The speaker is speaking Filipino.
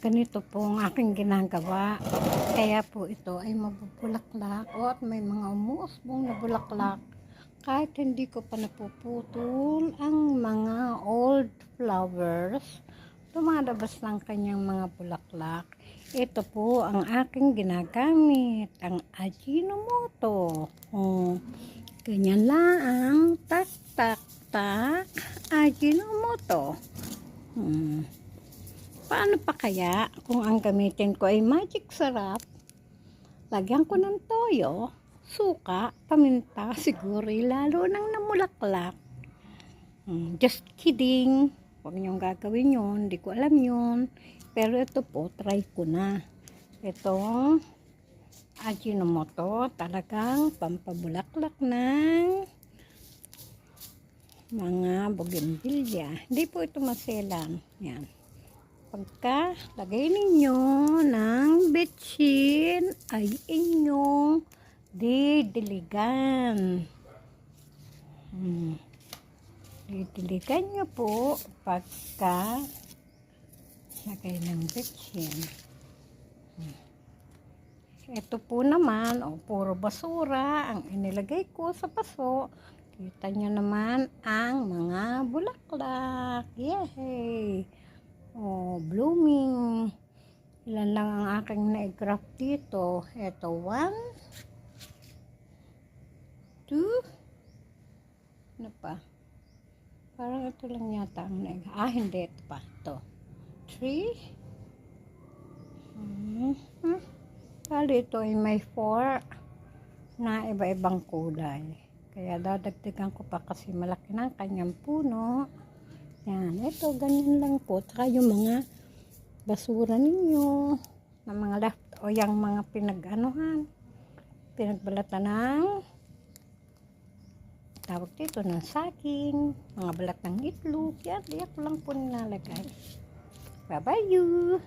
Ganito po ang aking ginagawa. Kaya po ito ay mabubulaklak o at may mga umuusbong na bulaklak. Kahit hindi ko pa napuputol ang mga old flowers, lumalabas lang kanyang mga bulaklak. Ito po ang aking ginagamit, ang Ajinomoto. Ganyan lang, tak tak tak, Ajinomoto. Paano pa kaya kung ang gamitin ko ay magic sarap? Lagyan ko ng toyo, suka, paminta, siguro lalo nang namulaklak. Just kidding. Huwag niyong gagawin yun. Hindi ko alam yun. Pero ito po, try ko na. Itong Ajinomoto, talagang pampabulaklak ng mga bougainvillea. Hindi po ito maselan. Yan. Pagka lagay ninyo ng betsin ay inyong didiligan. Didiligan nyo po pagka lagay ng betsin. Ito po naman, puro basura ang inilagay ko sa paso. Kita nyo naman ang mga bulaklak. Yay! Blooming. Ilan lang ang aking na-graft dito. Ito, 1, 2, ano pa? Parang ito lang yata ang hindi, ito pa. Ito, 3. Bali ito ay may 4 na iba-ibang kulay. Kaya dadagdagan ko pa kasi malaki na ang kanyang puno. Yan, ito, ganyan lang po. Tsaka yung mga basura ninyo, na mga left, o yung mga pinagbalatan ng, tawag dito, ng saging, mga balat ng itlog. Yan, diyan ko lang po nilalagay. Bye-bye you!